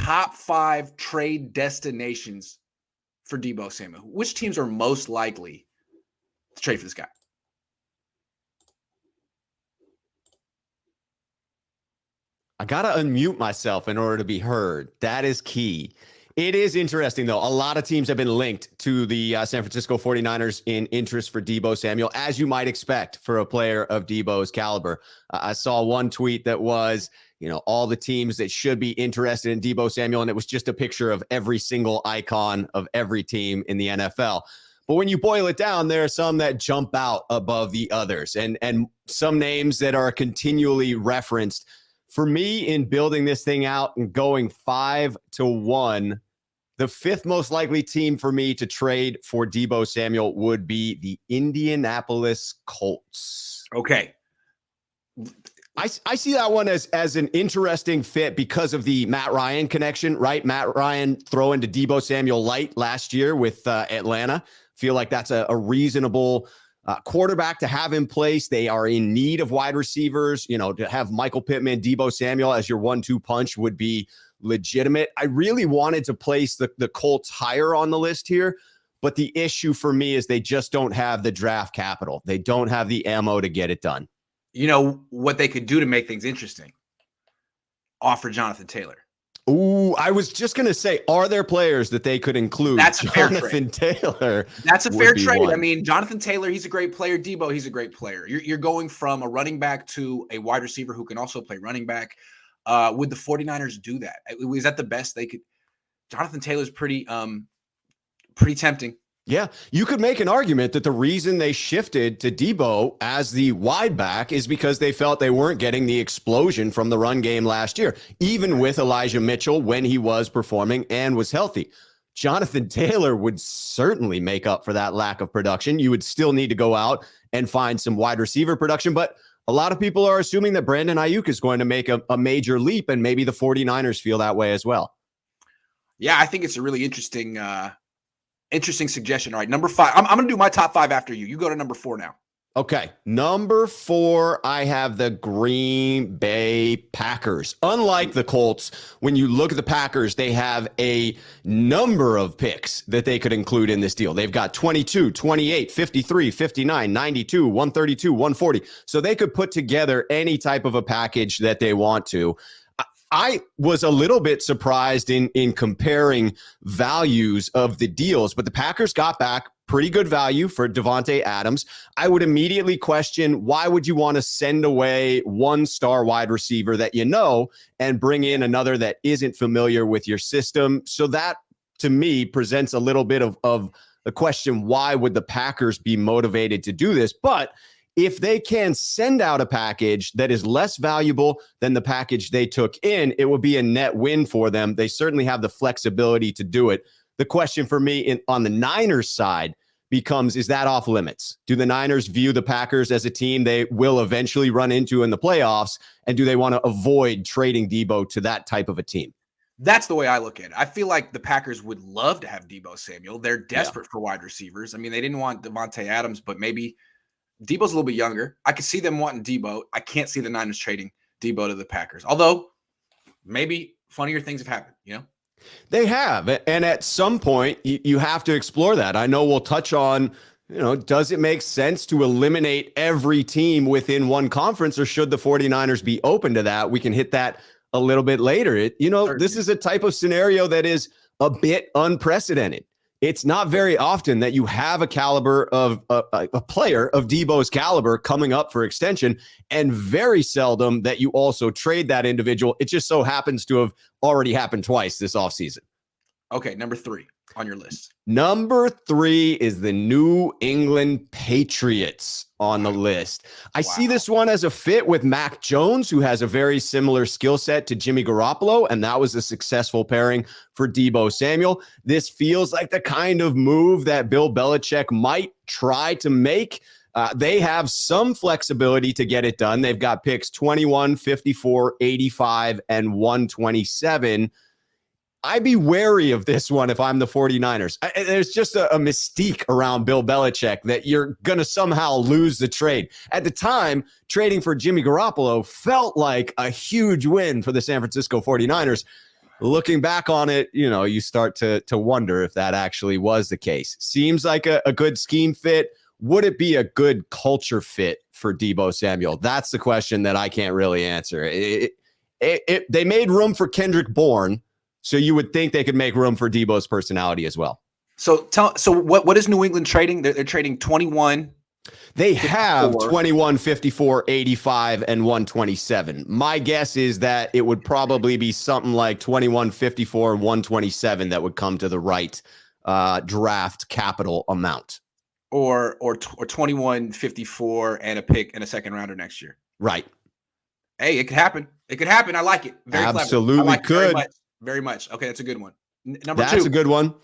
top 5 trade destinations for Deebo Samuel. Which teams are most likely to trade for this guy? I got to unmute myself in order to be heard. That is key. It is interesting, though. A lot of teams have been linked to the San Francisco 49ers in interest for Deebo Samuel, as you might expect for a player of Deebo's caliber. I saw one tweet that was, all the teams that should be interested in Deebo Samuel, and it was just a picture of every single icon of every team in the NFL. But when you boil it down, there are some that jump out above the others, and some names that are continually referenced. For me, in building this thing out and going 5-1, the 5th most likely team for me to trade for Deebo Samuel would be the Indianapolis Colts. Okay. I see that one as an interesting fit because of the Matt Ryan connection, right? Matt Ryan throwing to Deebo Samuel light last year with Atlanta. Feel like that's a reasonable quarterback to have in place. They are in need of wide receivers. To have Michael Pittman, Deebo Samuel as your 1-2 punch would be legitimate. I really wanted to place the Colts higher on the list here, but the issue for me is they just don't have the draft capital. They don't have the ammo to get it done. You know what they could do to make things interesting? Offer Jonathan Taylor. Ooh, I was just going to say, are there players that they could include? That's a fair Jonathan Taylor. That's a fair trade. One. I mean, Jonathan Taylor, he's a great player. Deebo, he's a great player. You're going from a running back to a wide receiver who can also play running back. Would the 49ers do that? Was that the best they could? Jonathan Taylor's pretty tempting. Yeah, you could make an argument that the reason they shifted to Deebo as the wide back is because they felt they weren't getting the explosion from the run game last year, even with Elijah Mitchell when he was performing and was healthy. Jonathan Taylor would certainly make up for that lack of production. You would still need to go out and find some wide receiver production, but a lot of people are assuming that Brandon Ayuk is going to make a major leap, and maybe the 49ers feel that way as well. Yeah, I think it's a really interesting suggestion. All right, number 5. I'm going to do my top 5 after you. You go to number 4 now. Okay, number 4, I have the Green Bay Packers. Unlike the Colts, when you look at the Packers, they have a number of picks that they could include in this deal. They've got 22, 28, 53, 59, 92, 132, 140. So they could put together any type of a package that they want to. I was a little bit surprised in comparing values of the deals, but the Packers got back pretty good value for Devontae Adams. I would immediately question, why would you want to send away one star wide receiver that and bring in another that isn't familiar with your system? So that, to me, presents a little bit of the question, why would the Packers be motivated to do this? But if they can send out a package that is less valuable than the package they took in, it would be a net win for them. They certainly have the flexibility to do it. The question for me on the Niners side becomes, is that off limits? Do the Niners view the Packers as a team they will eventually run into in the playoffs? And do they want to avoid trading Deebo to that type of a team? That's the way I look at it. I feel like the Packers would love to have Deebo Samuel. They're desperate for wide receivers. I mean, they didn't want Devontae Adams, but maybe Deebo's a little bit younger. I could see them wanting Deebo. I can't see the Niners trading Deebo to the Packers. Although, maybe funnier things have happened, They have. And at some point, you have to explore that. I know we'll touch on, does it make sense to eliminate every team within one conference, or should the 49ers be open to that? We can hit that a little bit later. This is a type of scenario that is a bit unprecedented. It's not very often that you have a caliber of a player of Deebo's caliber coming up for extension, and very seldom that you also trade that individual. It just so happens to have already happened twice this offseason. Okay, number 3 on your list. Number 3 is the New England Patriots on the list. I see this one as a fit with Mac Jones, who has a very similar skill set to Jimmy Garoppolo, and that was a successful pairing for Deebo Samuel. This feels like the kind of move that Bill Belichick might try to make. They have some flexibility to get it done. They've got picks 21, 54, 85, and 127. I'd be wary of this one if I'm the 49ers. There's just a mystique around Bill Belichick that you're going to somehow lose the trade. At the time, trading for Jimmy Garoppolo felt like a huge win for the San Francisco 49ers. looking back on it, you start to wonder if that actually was the case. Seems like a good scheme fit. Would it be a good culture fit for Deebo Samuel? That's the question that I can't really answer. They made room for Kendrick Bourne, so you would think they could make room for Deebo's personality as well. So what is New England trading? They're trading 21. They have 21, 54, 85, and 127. My guess is that it would probably be something like 21, 54, and 127 that would come to the right draft capital amount. Or 21, 54, and a pick and a second rounder next year. Right. Hey, it could happen. It could happen. I like it. Very Absolutely clever. I like could. It very much. Okay, that's a good one. That's a good one.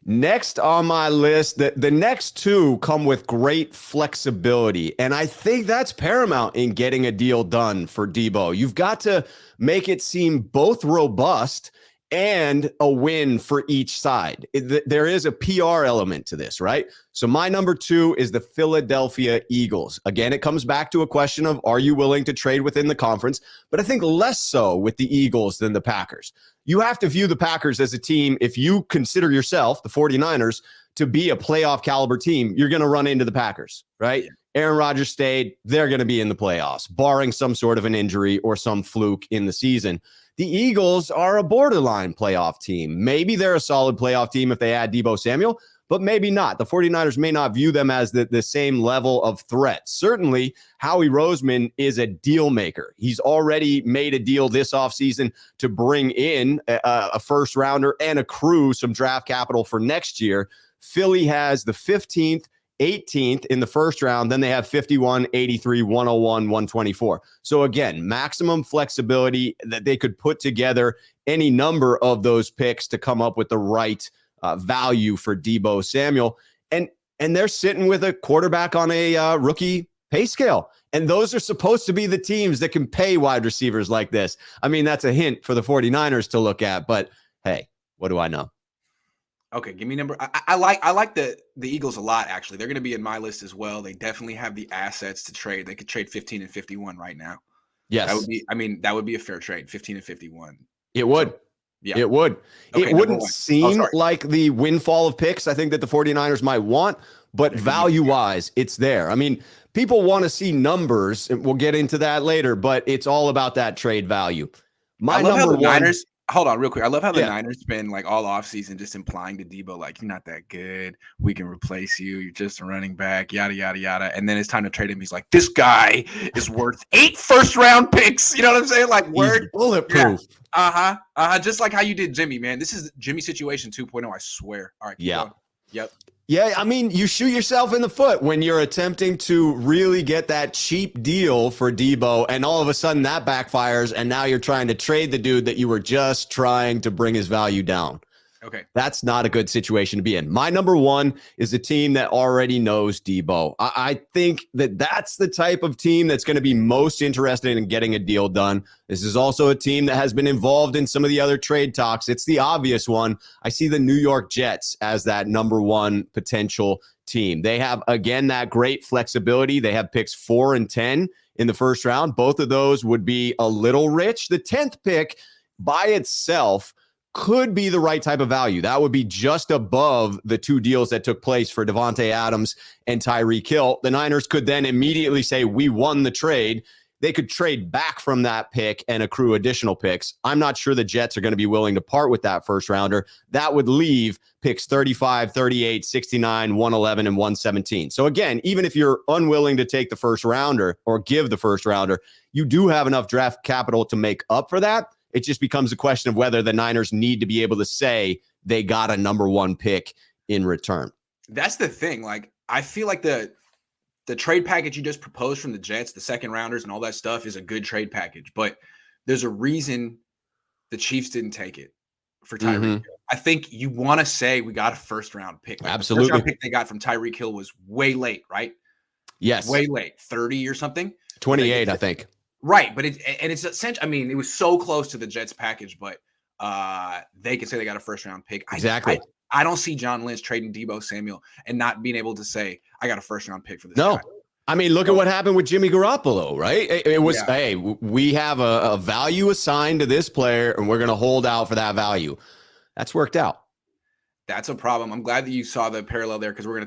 Next on my list, the next two come with great flexibility, and I think that's paramount in getting a deal done for Deebo. You've got to make it seem both robust and a win for each side. There is a PR element to this, right? So my number two is the Philadelphia Eagles. Again, it comes back to a question of, are you willing to trade within the conference? But I think less so with the Eagles than the Packers. You have to view the Packers as a team. If you consider yourself, the 49ers, to be a playoff caliber team, you're going to run into the Packers, right? Yeah. Aaron Rodgers stayed. They're going to be in the playoffs, barring some sort of an injury or some fluke in the season. The Eagles are a borderline playoff team. Maybe they're a solid playoff team if they add Deebo Samuel, but maybe not. The 49ers may not view them as the same level of threat. Certainly, Howie Roseman is a deal maker. He's already made a deal this offseason to bring in a first rounder and accrue some draft capital for next year. Philly has the 15th, 18th in the first round. Then they have 51, 83, 101, 124. So again, maximum flexibility that they could put together any number of those picks to come up with the right value for Deebo Samuel. And they're sitting with a quarterback on a rookie pay scale. And those are supposed to be the teams that can pay wide receivers like this. I mean, that's a hint for the 49ers to look at, but hey, what do I know? Okay, give me number. I like the Eagles a lot, actually. They're going to be in my list as well. They definitely have the assets to trade. They could trade 15 and 51 right now. Yes. That would be a fair trade, 15 and 51. It would. So, yeah. It would. Okay, it wouldn't seem like the windfall of picks I think that the 49ers might want, but value-wise, it's there. I mean, people want to see numbers, and we'll get into that later, but it's all about that trade value. I love how the Niners, hold on real quick. I love how the Niners spend like all offseason just implying to Deebo, like, you're not that good. We can replace you. You're just a running back, yada, yada, yada. And then it's time to trade him. He's like, this guy is worth 8 first-round picks. You know what I'm saying? Like, word. Bulletproof. Yeah. Just like how you did Jimmy, man. This is Jimmy situation 2.0, I swear. All right. Yeah. Yep. Yeah, I mean, you shoot yourself in the foot when you're attempting to really get that cheap deal for Deebo, and all of a sudden that backfires, and now you're trying to trade the dude that you were just trying to bring his value down. Okay. That's not a good situation to be in. My number one is a team that already knows Deebo. I think that that's the type of team that's going to be most interested in getting a deal done. This is also a team that has been involved in some of the other trade talks. It's the obvious one. I see the New York Jets as that number one potential team. They have, again, that great flexibility. They have picks 4 and 10 in the first round. Both of those would be a little rich. The 10th pick by itself could be the right type of value. That would be just above the 2 deals that took place for Devontae Adams and Tyreek Hill. The Niners could then immediately say, we won the trade. They could trade back from that pick and accrue additional picks. I'm not sure the Jets are going to be willing to part with that first rounder. That would leave picks 35, 38, 69, 111, and 117. So again, even if you're unwilling to take the first rounder or give the first rounder, you do have enough draft capital to make up for that. It just becomes a question of whether the Niners need to be able to say they got a number one pick in return. That's the thing. Like, I feel like the trade package you just proposed from the Jets, the second rounders and all that stuff, is a good trade package. But there's a reason the Chiefs didn't take it for Tyreek Hill. I think you want to say we got a first round pick. Like, absolutely. The first round pick they got from Tyreek Hill was way late, right? Yes. Way late. 30 or something? 28, I think. Right, but it's essentially, I mean, it was so close to the Jets package, but they can say they got a first round pick. Exactly. I don't see John Lynch trading Deebo Samuel and not being able to say, I got a first round pick for this guy. I mean, look at So, what happened with Jimmy Garoppolo, right? It was, yeah, hey, we have a value assigned to this player, and we're going to hold out for that value. That's worked out. that's a problem. I'm glad that you saw the parallel there because I'm going to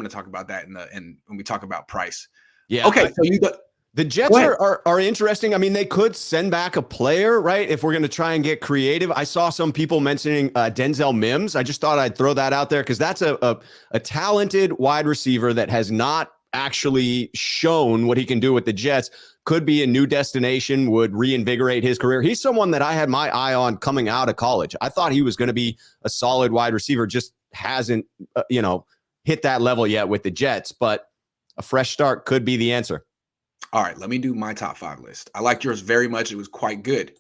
talk about that in when we talk about price. Okay, Yeah, so you got the go Jets ahead. are interesting. I mean, they could send back a player, right? If we're going to try and get creative. I saw some people mentioning Denzel Mims. I just thought I'd throw that out there because that's a talented wide receiver that has not actually shown what he can do with the Jets. Could be a new destination, would reinvigorate his career. He's someone that I had my eye on coming out of college. I thought he was going to be a solid wide receiver, just hasn't, hit that level yet with the Jets. But a fresh start could be the answer. All right, let me do my top 5 list. I liked yours very much. It was quite good.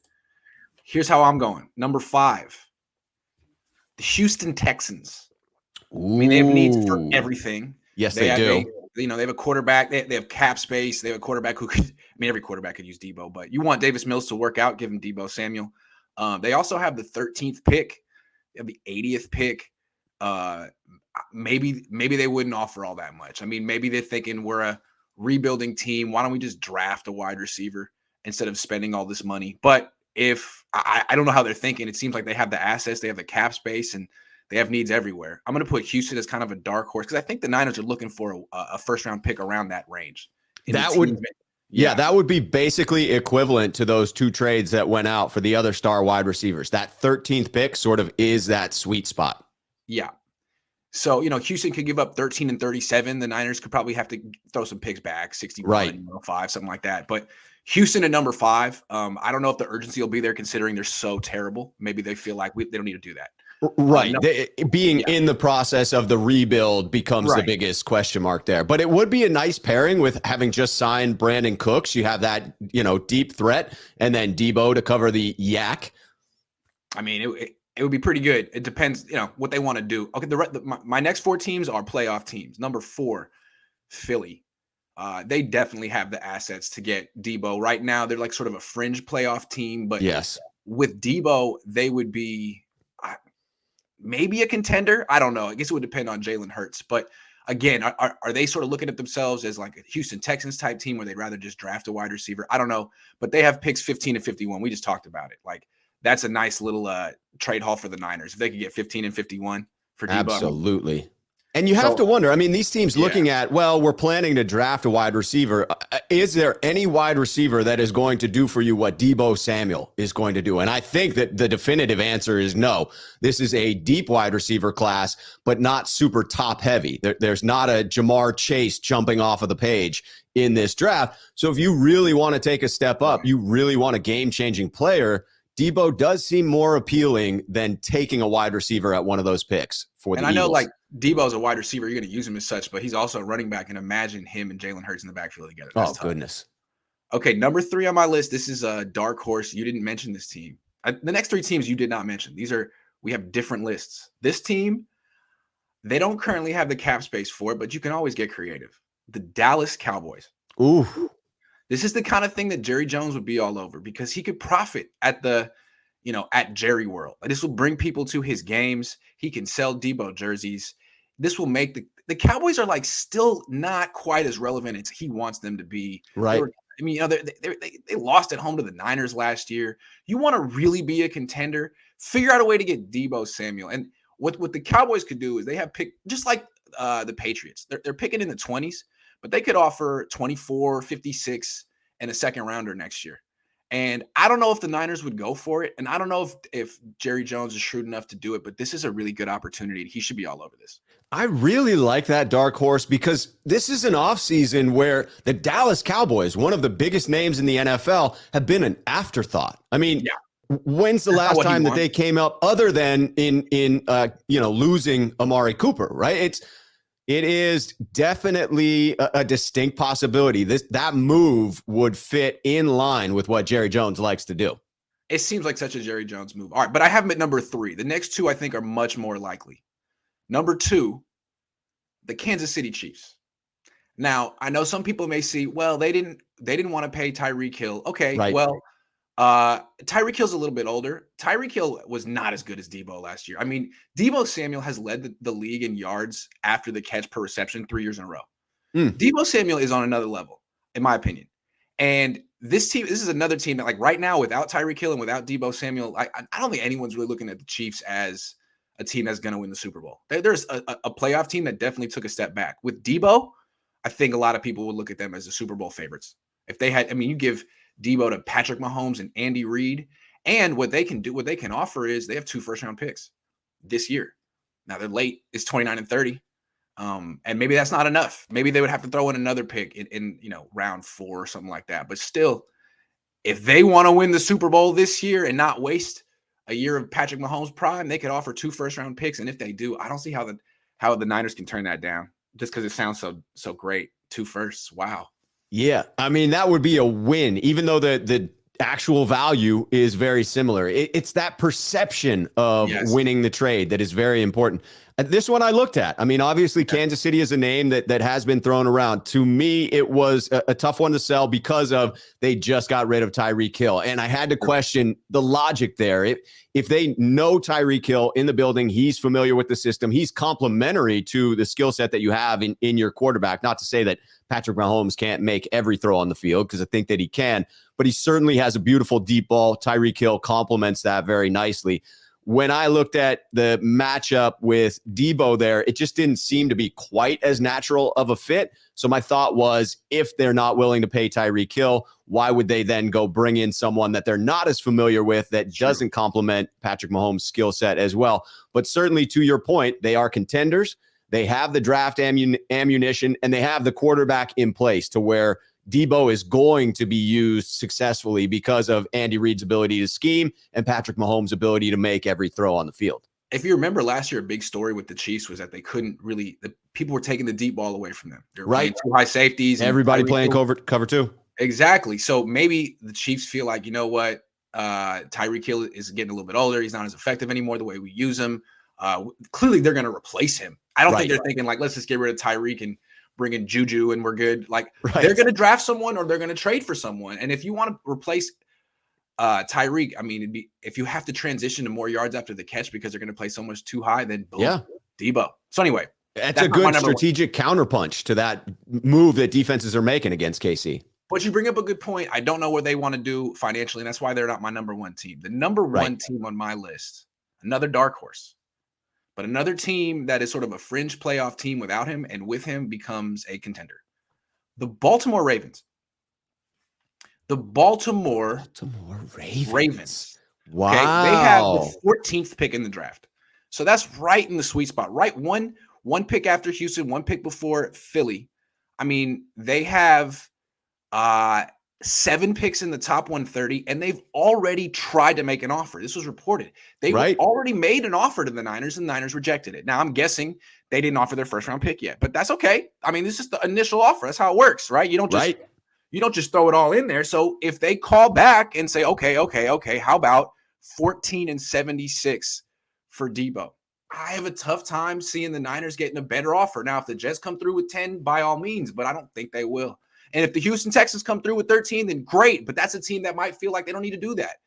Here's how I'm going. Number 5, the Houston Texans. I mean, they have needs for Ooh. everything. Yes, They they have do. they have a quarterback. They have cap space. They have a quarterback who could. I mean, every quarterback could use Deebo, but you want Davis Mills to work out. Give him Deebo Samuel. They also have the 13th pick. They have the 80th pick. Uh, maybe they wouldn't offer all that much. I mean, maybe they're thinking we're a rebuilding team. Why don't we just draft a wide receiver instead of spending all this money? But if I don't know how they're thinking, it seems like they have the assets, they have the cap space, and they have needs everywhere. I'm going to put Houston as kind of a dark horse because I think the Niners are looking for a first round pick around that range in the That team. would, yeah, Yeah, that would be basically equivalent to those two trades that went out for the other star wide receivers. That 13th pick sort of is that sweet spot. yeah. So, Houston could give up 13 and 37. The Niners could probably have to throw some picks back, Right. 61, 5, something like that. But Houston at number 5, I don't know if the urgency will be there considering they're so terrible. Maybe they feel like they don't need to do that. Right. No, Being yeah, in the process of the rebuild becomes the right. biggest question mark there. But it would be a nice pairing with having just signed Brandon Cooks. You have that, deep threat, and then Deebo to cover the yak. I mean, it would be pretty good. It depends, what they want to do. Okay, my next 4 teams are playoff teams. Number 4, Philly. They definitely have the assets to get Deebo. Right now, they're like sort of a fringe playoff team, but Yes. with Deebo, they would be maybe a contender. I don't know. I guess it would depend on Jalen Hurts. But again, are they sort of looking at themselves as like a Houston Texans type team where they'd rather just draft a wide receiver? I don't know. But they have picks 15 and 51. We just talked about it. Like that's a nice little trade haul for the Niners. If they could get 15 and 51 for Deebo. Absolutely. And you have So to wonder, I mean, these teams yeah. looking at, well, we're planning to draft a wide receiver. Is there any wide receiver that is going to do for you what Deebo Samuel is going to do? And I think that the definitive answer is no. This is a deep wide receiver class, but not super top heavy. There's not a Jamar Chase jumping off of the page in this draft. So if you really want to take a step up, Right. you really want a game-changing player, Deebo does seem more appealing than taking a wide receiver at one of those picks for the And I know Eagles. like Deebo's a wide receiver, you're going to use him as such, but he's also a running back. And imagine him and Jalen Hurts in the backfield together. That's Oh, tough. goodness. Okay, number 3 on my list. This is a dark horse. You didn't mention this team. The next 3 teams you did not mention. We have different lists. This team, they don't currently have the cap space for it, but you can always get creative. The Dallas Cowboys. Ooh, This is the kind of thing that Jerry Jones would be all over because he could profit at Jerry World. This will bring people to his games. He can sell Deebo jerseys. This will make the Cowboys are like still not quite as relevant as he wants them to be. They right. were, I mean, they lost at home to the Niners last year. You want to really be a contender, figure out a way to get Deebo Samuel. And what the Cowboys could do is they have picked just like the Patriots. They're picking in the 20s, but they could offer 24, 56, and a second rounder next year. And I don't know if the Niners would go for it. And I don't know if Jerry Jones is shrewd enough to do it, but this is a really good opportunity. He should be all over this. I really like that dark horse because this is an offseason where the Dallas Cowboys, one of the biggest names in the NFL, have been an afterthought. I mean, Yeah. when's the That's not last what he time that wants. they came up other than in losing Amari Cooper, right? It is definitely a distinct possibility. That move would fit in line with what Jerry Jones likes to do. It seems like such a Jerry Jones move. All right, but I have him at number 3. The next 2 I think are much more likely. Number 2, the Kansas City Chiefs. Now, I know some people may see, well, they didn't want to pay Tyreek Hill. Okay, Right. well, Tyreek Hill's a little bit older. Tyreek Hill was not as good as Deebo last year. I mean, Deebo Samuel has led the league in yards after the catch per reception 3 years in a row. Deebo Samuel is on another level, in my opinion. And this is another team that, like, right now, without Tyreek Hill and without Deebo Samuel, I don't think anyone's really looking at the Chiefs as a team that's going to win the Super Bowl. There's a playoff team that definitely took a step back. With Deebo, I think a lot of people would look at them as the Super Bowl favorites. If they had, I mean, you give Deebo to Patrick Mahomes and Andy Reid, and what they can do, what they can offer is they have 2 first-round picks this year. Now they're late. It's 29 and 30. And maybe that's not enough. Maybe they would have to throw in another pick in round 4 or something like that. But still, if they want to win the Super Bowl this year and not waste a year of Patrick Mahomes' prime, they could offer 2 first-round picks. And if they do, I don't see how the Niners can turn that down just because it sounds so great. 2 firsts. Wow. Yeah. I mean, that would be a win, even though the actual value is very similar. It's that perception of winning the trade that is very important. This one I looked at. I mean, obviously, Kansas City is a name that has been thrown around. To me, it was a tough one to sell because of they just got rid of Tyreek Hill. And I had to question the logic there. If they know Tyreek Hill in the building, he's familiar with the system, he's complementary to the skill set that you have in your quarterback. Not to say that Patrick Mahomes can't make every throw on the field, because I think that he can, but he certainly has a beautiful deep ball. Tyreek Hill complements that very nicely. When I looked at the matchup with Deebo there, it just didn't seem to be quite as natural of a fit. So my thought was, if they're not willing to pay Tyreek Hill, why would they then go bring in someone that they're not as familiar with, that doesn't complement Patrick Mahomes' skill set as well? But certainly, to your point, they are contenders. They have the draft ammunition, and they have the quarterback in place to where Deebo is going to be used successfully because of Andy Reid's ability to scheme and Patrick Mahomes' ability to make every throw on the field. If you remember last year, a big story with the Chiefs was that they couldn't really, the people were taking the deep ball away from them. They're playing 2 high safeties. Everybody playing cover 2. Exactly. So maybe the Chiefs feel like, you know what, Tyreek Hill is getting a little bit older. He's not as effective anymore the way we use him. Clearly, they're going to replace him. I don't think they're thinking like, let's just get rid of Tyreek and bring in Juju and we're good. Like, they're going to draft someone or they're going to trade for someone. And if you want to replace Tyreek, I mean, if you have to transition to more yards after the catch because they're going to play so much too high, then boom, Deebo. So anyway, that's a good strategic counterpunch to that move that defenses are making against KC. But you bring up a good point. I don't know what they want to do financially, and that's why they're not my number 1 team. The number 1 team on my list, another dark horse, but another team that is sort of a fringe playoff team without him, and with him becomes a contender. The Baltimore Ravens. The Baltimore Ravens. Wow. Okay? They have the 14th pick in the draft. So that's right in the sweet spot, right? One pick after Houston, 1 pick before Philly. I mean, they have 7 picks in the top 130, and they've already tried to make an offer. This was reported. They already made an offer to the Niners, and the Niners rejected it. Now, I'm guessing they didn't offer their first-round pick yet, but that's okay. I mean, this is the initial offer. That's how it works, right? You don't just throw it all in there. So if they call back and say, okay, how about 14 and 76 for Deebo? I have a tough time seeing the Niners getting a better offer. Now, if the Jets come through with 10, by all means, but I don't think they will. And if the Houston Texans come through with 13, then great. But that's a team that might feel like they don't need to do that.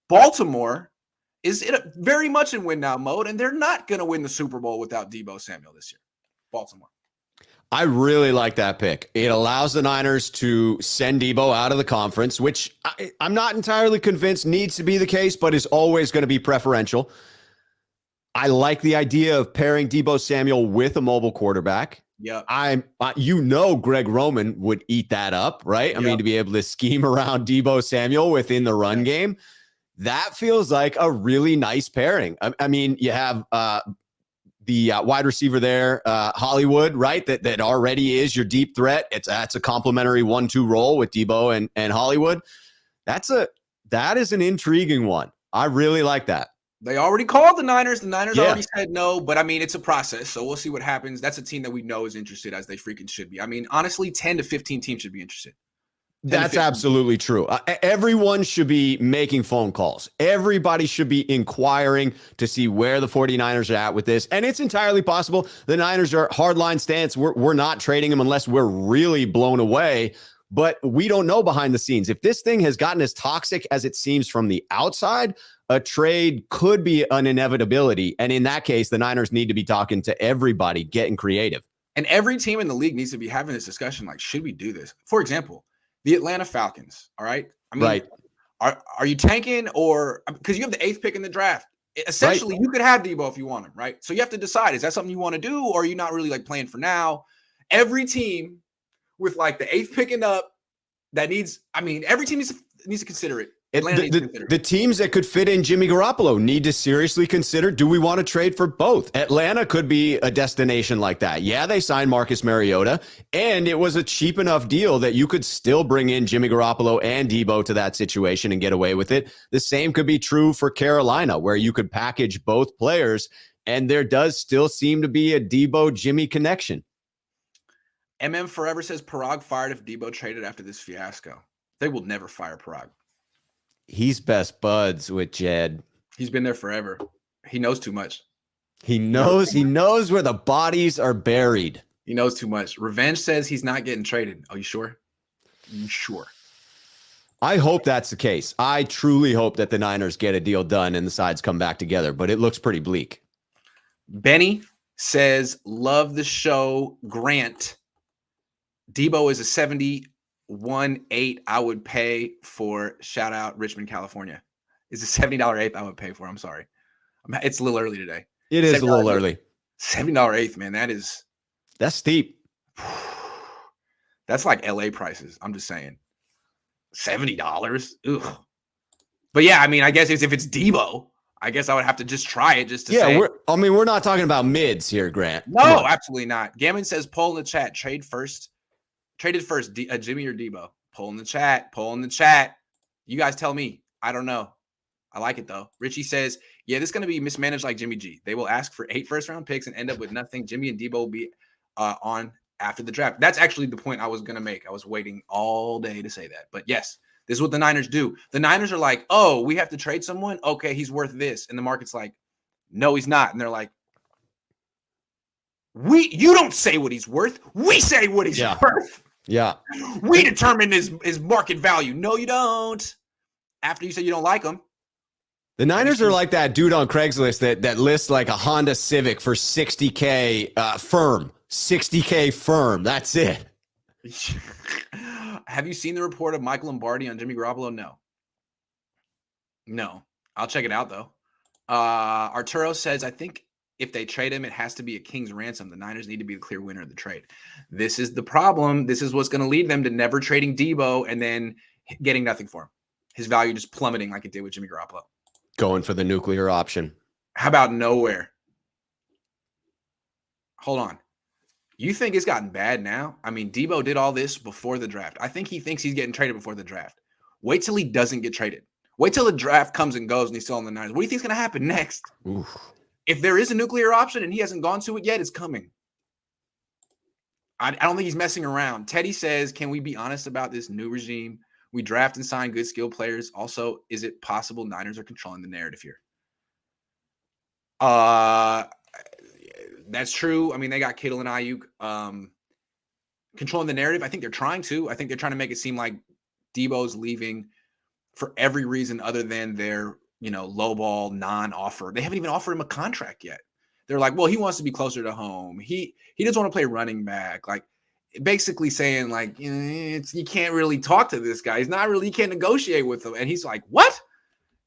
Baltimore is very much in win now mode, and they're not going to win the Super Bowl without Deebo Samuel this year. Baltimore. I really like that pick. It allows the Niners to send Deebo out of the conference, which I'm not entirely convinced needs to be the case, but is always going to be preferential. I like the idea of pairing Deebo Samuel with a mobile quarterback. Yeah, Greg Roman would eat that up, right? I mean, to be able to scheme around Deebo Samuel within the run game, that feels like a really nice pairing. I mean, you have the wide receiver there, Hollywood, right? That already is your deep threat. That's a complementary 1-2 role with Deebo and Hollywood. That is an intriguing one. I really like that. They already called the Niners. The Niners already said no, but I mean, it's a process. So we'll see what happens. That's a team that we know is interested, as they freaking should be. I mean, honestly, 10 to 15 teams should be interested. That's absolutely true. Everyone should be making phone calls. Everybody should be inquiring to see where the 49ers are at with this. And it's entirely possible the Niners are hardline stance. We're not trading them unless we're really blown away. But we don't know behind the scenes. If this thing has gotten as toxic as it seems from the outside, a trade could be an inevitability. And in that case, the Niners need to be talking to everybody, getting creative. And every team in the league needs to be having this discussion. Like, should we do this? For example, the Atlanta Falcons. All right. I mean, Right. Are you tanking or because you have the 8th pick in the draft? Essentially, Right. you could have Deebo if you want him, right? So you have to decide: is that something you want to do, or are you not really like playing for now? Every team with like the 8th picking up that needs. I mean, every team needs to consider it. The teams that could fit in Jimmy Garoppolo need to seriously consider, do we want to trade for both? Atlanta could be a destination like that. Yeah, they signed Marcus Mariota, and it was a cheap enough deal that you could still bring in Jimmy Garoppolo and Deebo to that situation and get away with it. The same could be true for Carolina, where you could package both players, and there does still seem to be a Deebo-Jimmy connection. Forever says Parag fired if Deebo traded after this fiasco. They will never fire Parag. He's best buds with Jed. He's been there forever. He knows too much. He knows where the bodies are buried. He knows too much. Revenge says he's not getting traded. Are you sure? You sure? I hope that's the case. I truly hope that the Niners get a deal done and the sides come back together, but it looks pretty bleak. Benny says, love the show. Grant. Deebo is a 71.8 I would pay for. Shout out Richmond, California. Is a $70 I would pay for. I'm sorry. It's a little early today. It is a little early. $70 man. That's steep. That's like LA prices. I'm just saying. $70. Ugh. But yeah, I mean, I guess if it's Deebo, I guess I would have to just try it just to say. We're not talking about mids here, Grant. No, absolutely not. Gammon says, poll in the chat. Traded first, Jimmy or Deebo. Poll in the chat. You guys tell me. I don't know. I like it, though. Richie says, yeah, this is going to be mismanaged like Jimmy G. They will ask for 8 first-round picks and end up with nothing. Jimmy and Deebo will be on after the draft. That's actually the point I was going to make. I was waiting all day to say that. But yes, this is what the Niners do. The Niners are like, oh, we have to trade someone? Okay, he's worth this. And the market's like, no, he's not. And they're like, you don't say what he's worth. We say what he's worth. Yeah. We determine his market value. No, you don't. After you say you don't like him. The Niners are like that dude on Craigslist that lists like a Honda Civic for $60K firm. $60K firm. That's it. Have you seen the report of Mike Lombardi on Jimmy Garoppolo? No. I'll check it out, though. Arturo says, I think if they trade him, it has to be a king's ransom. The Niners need to be the clear winner of the trade. This is the problem. This is what's going to lead them to never trading Deebo and then getting nothing for him. His value just plummeting like it did with Jimmy Garoppolo. Going for the nuclear option. How about nowhere? Hold on. You think it's gotten bad now? I mean, Deebo did all this before the draft. I think he thinks he's getting traded before the draft. Wait till he doesn't get traded. Wait till the draft comes and goes and he's still on the Niners. What do you think is going to happen next? Oof. If there is a nuclear option and he hasn't gone to it yet, it's coming. I don't think he's messing around. Teddy says, can we be honest about this new regime? We draft and sign good skill players. Also, is it possible Niners are controlling the narrative here? That's true. I mean, they got Kittle and Ayuk controlling the narrative. I think they're trying to. I think they're trying to make it seem like Deebo's leaving for every reason other than their, lowball non-offer. They haven't even offered him a contract yet. They're like, well, he wants to be closer to home. He doesn't want to play running back. Like, basically saying like, you can't really talk to this guy. You can't negotiate with him. And he's like, what?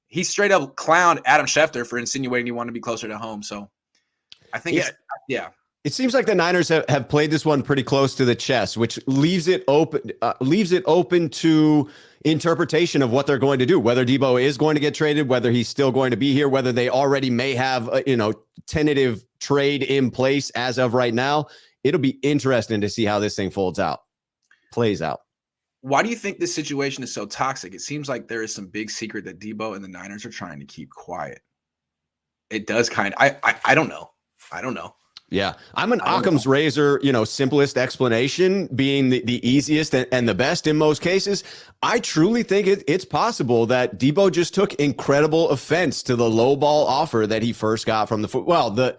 He straight up clowned Adam Schefter for insinuating he wanted to be closer to home. So I think it seems like the Niners have played this one pretty close to the chest, which leaves it open to interpretation of what they're going to do, whether Deebo is going to get traded, whether he's still going to be here, whether they already may have a, tentative trade in place as of right now. It'll be interesting to see how this thing plays out. Why do you think this situation is so toxic? It seems like there is some big secret that Deebo and the Niners are trying to keep quiet. It does kind of, I don't know. Yeah, I'm an Occam's razor, simplest explanation being the easiest and the best in most cases. I truly think it's possible that Deebo just took incredible offense to the lowball offer that he first got from the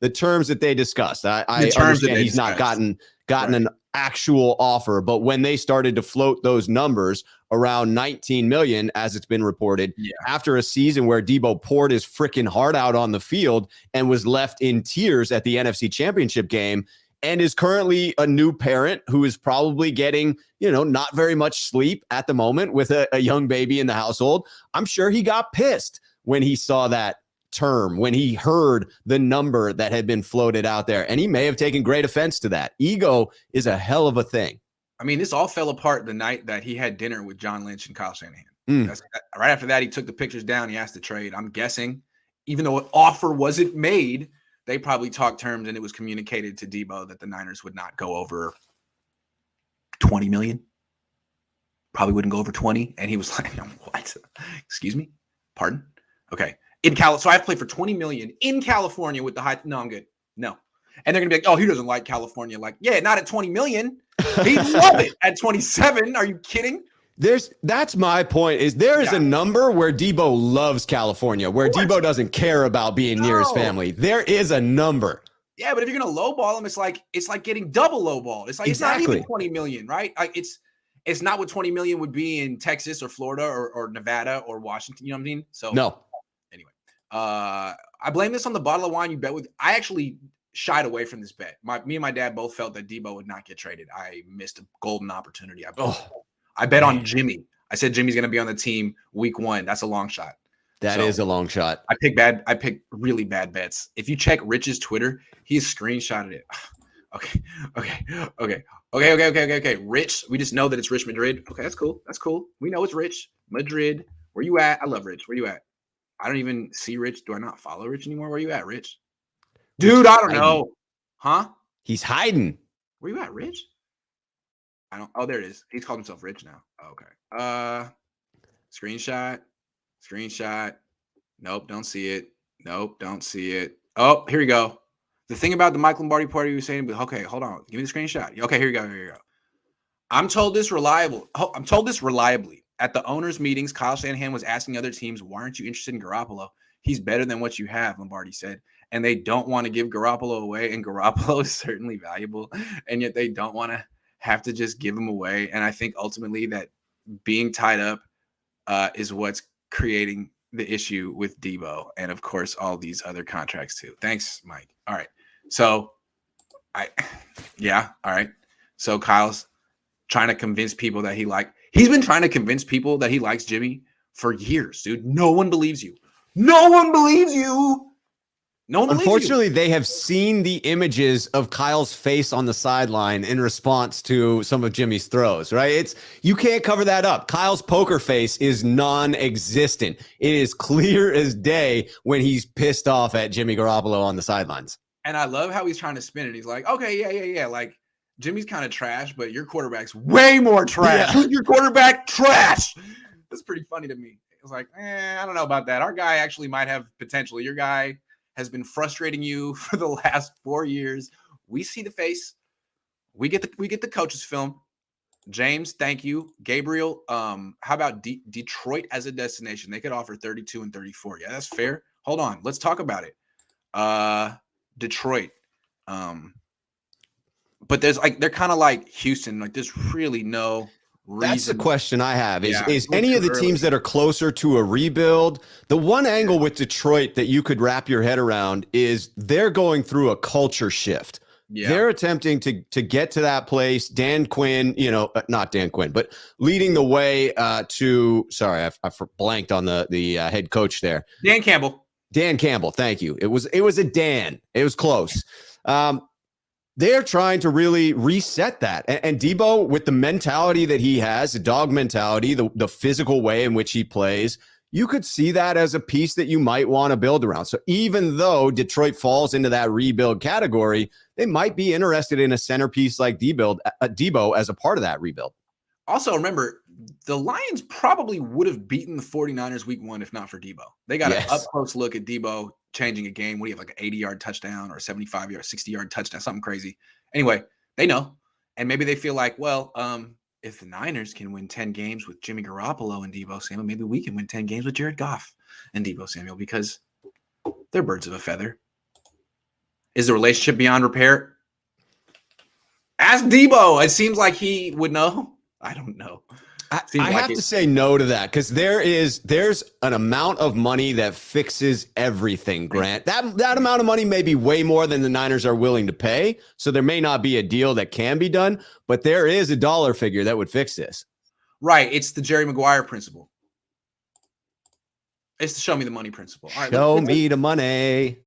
terms that they discussed. I understand he's not gotten right. An actual offer, but when they started to float those numbers around 19 million, as it's been reported, after a season where Deebo poured his freaking heart out on the field and was left in tears at the NFC Championship game, and is currently a new parent who is probably getting, not very much sleep at the moment with a young baby in the household. I'm sure he got pissed when he saw that term, when he heard the number that had been floated out there, and he may have taken great offense to that. Ego is a hell of a thing. I mean, this all fell apart the night that he had dinner with John Lynch and Kyle Shanahan. Right after that, he took the pictures down. He asked to trade. I'm guessing, even though an offer wasn't made, they probably talked terms, and it was communicated to Deebo that the Niners would not go over $20 million. Probably wouldn't go over 20. And he was like, what? Excuse me? Pardon? Okay. So I have to play for $20 million in California with the high. No, I'm good. No. And they're going to be like, oh, he doesn't like California. Like, yeah, not at $20 million. He'd love it at 27. Are you kidding? That's my point. There is a number where Deebo loves California, where Deebo doesn't care about being near his family. There is a number. Yeah, but if you're gonna lowball him, it's like getting double lowballed. It's like It's not even 20 million, right? Like it's not what 20 million would be in Texas or Florida or Nevada or Washington. You know what I mean? So no. Anyway, I blame this on the bottle of wine you bet with. I actually shied away from this bet. Me and my dad both felt that Deebo would not get traded. I missed a golden opportunity. I bet on Jimmy. I said Jimmy's going to be on the team week 1. That's a long shot. That is a long shot. I pick really bad bets. If you check Rich's Twitter, he's screenshotted it. Okay. Rich, we just know that it's Rich Madrid. Okay, that's cool. We know it's Rich Madrid. Where you at? I love Rich. Where you at? I don't even see Rich. Do I not follow Rich anymore? Where you at, Rich? Dude, I don't know. Huh? He's hiding. Where you at, Rich? Oh, there it is. He's called himself Rich now. Okay. Screenshot. Nope, don't see it. Oh, here we go. The thing about the Mike Lombardi party you were saying, but okay, hold on. Give me the screenshot. Okay, here you go. I'm told this reliably. At the owners' meetings, Kyle Shanahan was asking other teams, why aren't you interested in Garoppolo? He's better than what you have, Lombardi said. And they don't want to give Garoppolo away, and Garoppolo is certainly valuable, and yet they don't want to have to just give him away. And I think ultimately that being tied up is what's creating the issue with Deebo, and of course all these other contracts too. Thanks, Mike. All right. So all right. So Kyle's trying to convince people that he's been trying to convince people that he likes Jimmy for years, dude. No one believes you. Unfortunately, they have seen the images of Kyle's face on the sideline in response to some of Jimmy's throws, right? You can't cover that up. Kyle's poker face is non-existent. It is clear as day when he's pissed off at Jimmy Garoppolo on the sidelines. And I love how he's trying to spin it. He's like, okay, yeah. Like, Jimmy's kind of trash, but your quarterback's way more trash. Yeah. Your quarterback trash. That's pretty funny to me. It was like, I don't know about that. Our guy actually might have potential. Your guy has been frustrating you for the last 4 years. We see the face. We get the coach's film. James, thank you. Gabriel, how about Detroit as a destination? They could offer 32 and 34. Yeah, that's fair. Hold on. Let's talk about it. Detroit. But they're kind of like Houston. Like, there's really no reason. That's the question I have is any of the teams that are closer to a rebuild? The one angle with Detroit that you could wrap your head around is they're going through a culture shift. Yeah. They're attempting to get to that place. Dan Quinn, not Dan Quinn, but leading the way sorry, I blanked on the head coach there. Dan Campbell. Thank you. It was a Dan. It was close. They're trying to really reset that. And Deebo, with the mentality that he has, the dog mentality, the physical way in which he plays, you could see that as a piece that you might want to build around. So even though Detroit falls into that rebuild category, they might be interested in a centerpiece like Deebo as a part of that rebuild. Also, remember, the Lions probably would have beaten the 49ers week 1 if not for Deebo. They got an up-close look at Deebo changing a game. What do you have, like an 80-yard touchdown or a 75-yard, 60-yard touchdown, something crazy. Anyway, they know. And maybe they feel like, well, if the Niners can win 10 games with Jimmy Garoppolo and Deebo Samuel, maybe we can win 10 games with Jared Goff and Deebo Samuel because they're birds of a feather. Is the relationship beyond repair? Ask Deebo. It seems like he would know. I don't know. I have to say no to that because there's an amount of money that fixes everything, Grant. That amount of money may be way more than the Niners are willing to pay, so there may not be a deal that can be done, but there is a dollar figure that would fix this. Right. It's the Jerry Maguire principle. It's the show me the money principle. All right, show me the money.